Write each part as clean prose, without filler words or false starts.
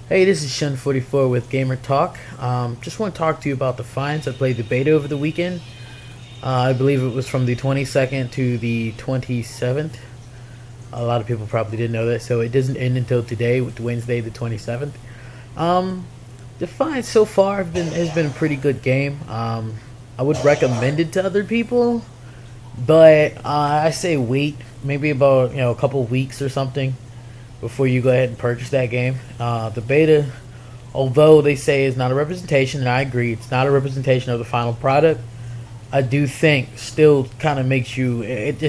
Hey, this is Shun44 with Gamer Talk. Just want to talk to you about Defiance. I played the beta over the weekend. I believe it was from the 22nd to the 27th. A lot of people probably didn't know that, so it doesn't end until today, with Wednesday the 27th. Defiance so far has been a pretty good game. I would recommend it to other people, but I say wait maybe about a couple weeks or something before you go ahead and purchase that game. The beta, although they say is not a representation, and I agree, it's not a representation of the final product. I do think still kind of makes you it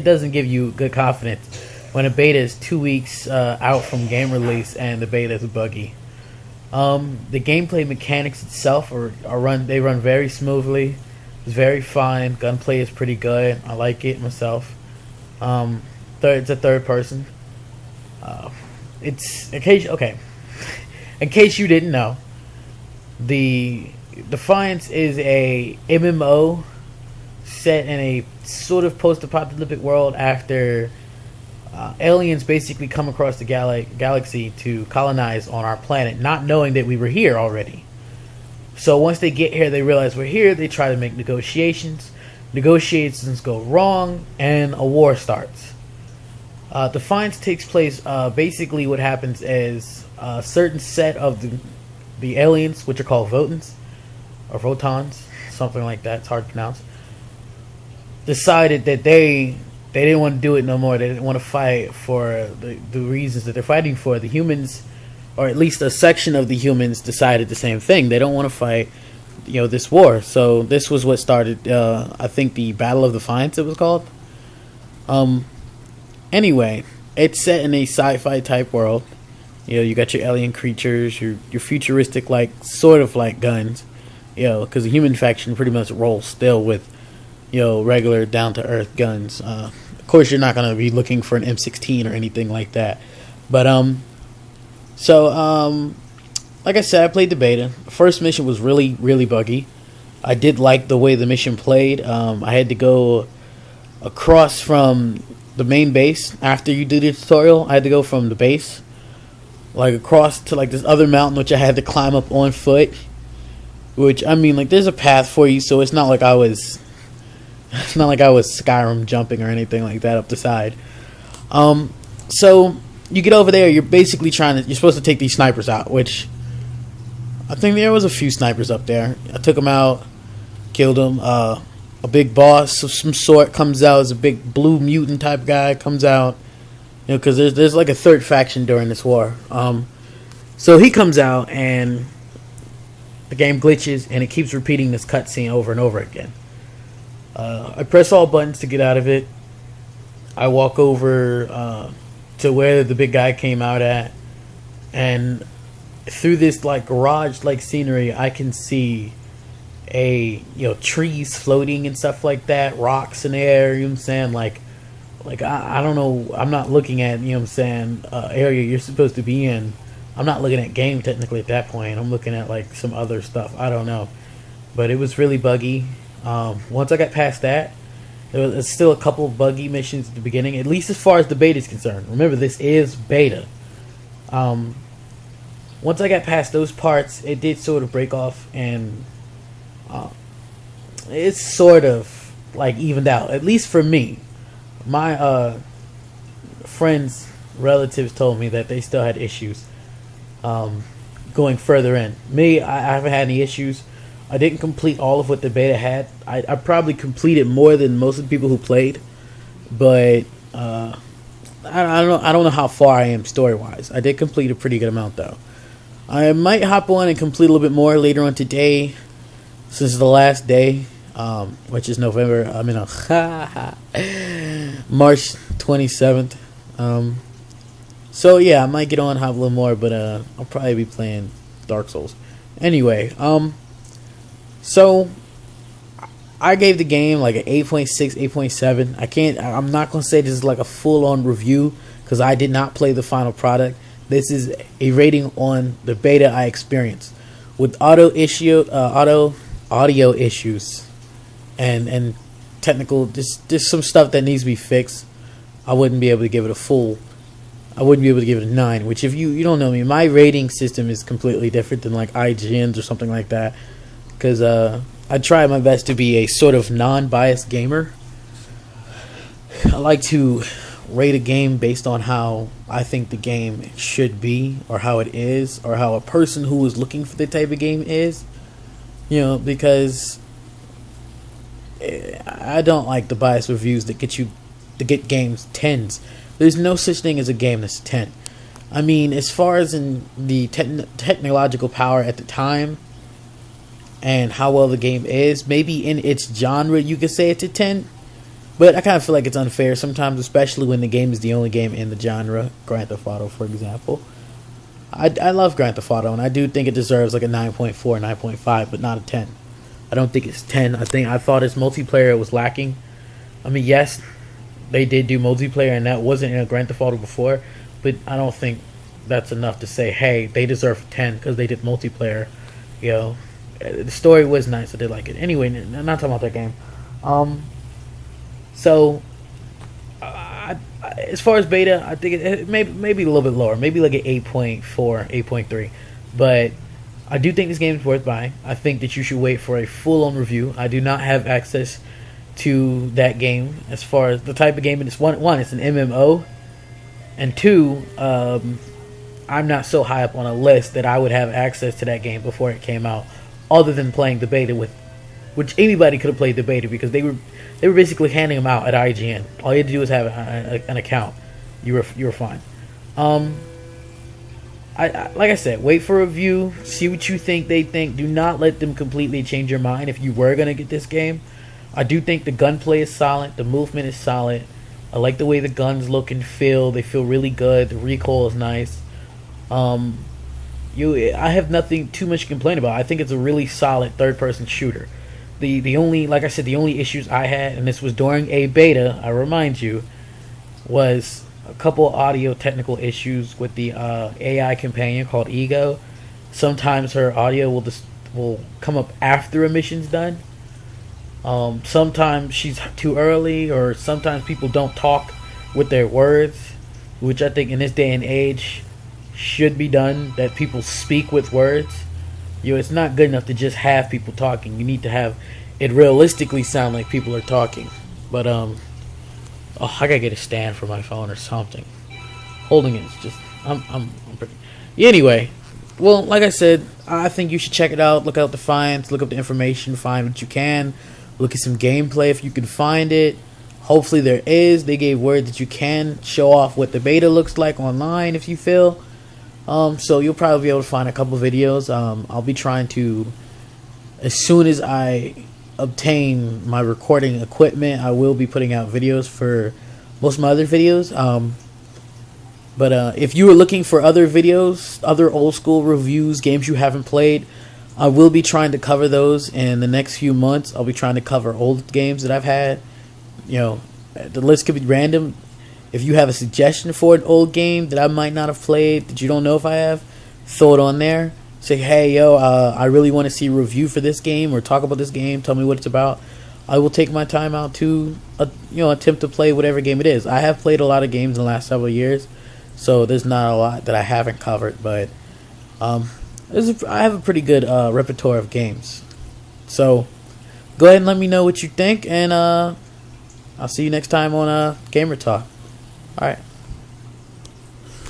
doesn't give you good confidence when a beta is 2 weeks out from game release and the beta is buggy. The gameplay mechanics itself they run very smoothly. It's very fine. Gunplay is pretty good. I like it myself. It's a third person. It's in case in case you didn't know, the Defiance is a MMO set in a sort of post-apocalyptic world after aliens basically come across the galaxy to colonize on our planet, not knowing that we were here already. So once they get here, they realize we're here. They try to make negotiations. Negotiations go wrong, and a war starts. Defiance takes place, basically what happens is a certain set of the aliens, which are called Votans, or Votans, something like that, it's hard to pronounce, decided that they didn't want to do it no more. They didn't want to fight for the reasons that they're fighting for. The humans, or at least a section of the humans, decided the same thing. They don't want to fight this war. So this was what started, I think, the Battle of Defiance, it was called. Anyway, it's set in a sci-fi type world. You got your alien creatures, your futuristic, sort of like guns. Because the human faction pretty much rolls still with, regular down-to-earth guns. Of course, you're not going to be looking for an M16 or anything like that. But, like I said, I played the beta. The first mission was really, really buggy. I did like the way the mission played. I had to go across from the main base. After you do the tutorial, I had to go from the base across to this other mountain, which I had to climb up on foot. Which, I mean, there's a path for you, so it's not like I was Skyrim jumping or anything like that up the side. So you get over there, you're basically you're supposed to take these snipers out, which I think there was a few snipers up there. I took them out, killed them. A big boss of some sort comes out. As a big blue mutant type guy comes out, because there's a third faction during this war. So he comes out and the game glitches and it keeps repeating this cutscene over and over again. I press all buttons to get out of it. I walk over to where the big guy came out at, and through this garage scenery, I can see trees floating and stuff like that, rocks in the air. You know what I'm saying? I don't know. I'm not looking at area you're supposed to be in. I'm not looking at game technically at that point. I'm looking at some other stuff. I don't know, but it was really buggy. Once I got past that, there was still a couple of buggy missions at the beginning, at least as far as the beta is concerned. Remember, this is beta. Once I got past those parts, it did sort of break off, and it's sort of evened out, at least for me. My friends, relatives told me that they still had issues going further in. Me, I haven't had any issues. I didn't complete all of what the beta had. I probably completed more than most of the people who played, but I don't know how far I am story wise. I did complete a pretty good amount though. I might hop on and complete a little bit more later on today, since it's the last day, which is November. I mean, March 27th. So yeah, I might get on, have a little more, but I'll probably be playing Dark Souls. Anyway, so I gave the game an 8.6, 8.7. I'm not gonna say this is a full-on review because I did not play the final product. This is a rating on the beta I experienced with audio issues and technical. There's some stuff that needs to be fixed. I wouldn't be able to give it a full I wouldn't be able to give it a 9. Which, if you don't know me, my rating system is completely different than like IGN's or something like that. Because I try my best to be a sort of non-biased gamer. I like to rate a game based on how I think the game should be, or how it is, or how a person who is looking for the type of game is. You know, because I don't like the biased reviews that get games 10s. There's no such thing as a game that's 10. I mean, as far as in the technological power at the time and how well the game is, maybe in its genre you could say it's a 10. But I kind of feel like it's unfair sometimes, especially when the game is the only game in the genre. Grand Theft Auto, for example. I love Grand Theft Auto, and I do think it deserves like a 9.4, 9.5, but not a 10. I don't think it's 10. I thought its multiplayer was lacking. I mean, yes, they did do multiplayer, and that wasn't in a Grand Theft Auto before, but I don't think that's enough to say, hey, they deserve a 10 because they did multiplayer. You know, the story was nice. I did like it. Anyway, I'm not talking about that game. So, as far as beta, I think it maybe a little bit lower, maybe like an 8.4, 8.3. But I do think this game is worth buying. I think that you should wait for a full-on review. I do not have access to that game as far as the type of game it is. One, it's an MMO, and two, I'm not so high up on a list that I would have access to that game before it came out, other than playing the beta which anybody could have played the beta because they were basically handing them out at IGN. All you had to do was have an account. You were fine. Like I said, wait for a review. See what you think they think. Do not let them completely change your mind if you were gonna get this game. I do think the gunplay is solid. The movement is solid. I like the way the guns look and feel. They feel really good. The recoil is nice. I have nothing too much to complain about. I think it's a really solid third-person shooter. The only, like I said, the only issues I had, and this was during a beta, I remind you, was a couple audio technical issues with the AI companion called Ego. Sometimes her audio will come up after a mission's done. Sometimes she's too early, or sometimes people don't talk with their words, which I think in this day and age should be done, that people speak with words. It's not good enough to just have people talking. You need to have it realistically sound like people are talking. But I gotta get a stand for my phone or something. Holding it is just I'm pretty. Anyway, well, like I said, I think you should check it out. Look out Defiance. Look up the information. Find what you can. Look at some gameplay if you can find it. Hopefully there is. They gave word that you can show off what the beta looks like online if you feel. So you'll probably be able to find a couple videos. I'll be trying to, as soon as I obtain my recording equipment, I will be putting out videos for most of my other videos. But if you are looking for other videos, other old school reviews, games you haven't played, I will be trying to cover those in the next few months. I'll be trying to cover old games that I've had. The list could be random. If you have a suggestion for an old game that I might not have played, that you don't know if I have, throw it on there. Say, hey, I really want to see a review for this game or talk about this game. Tell me what it's about. I will take my time out to, attempt to play whatever game it is. I have played a lot of games in the last several years, so there's not a lot that I haven't covered. But I have a pretty good repertoire of games. So go ahead and let me know what you think, and I'll see you next time on Gamer Talk. All right.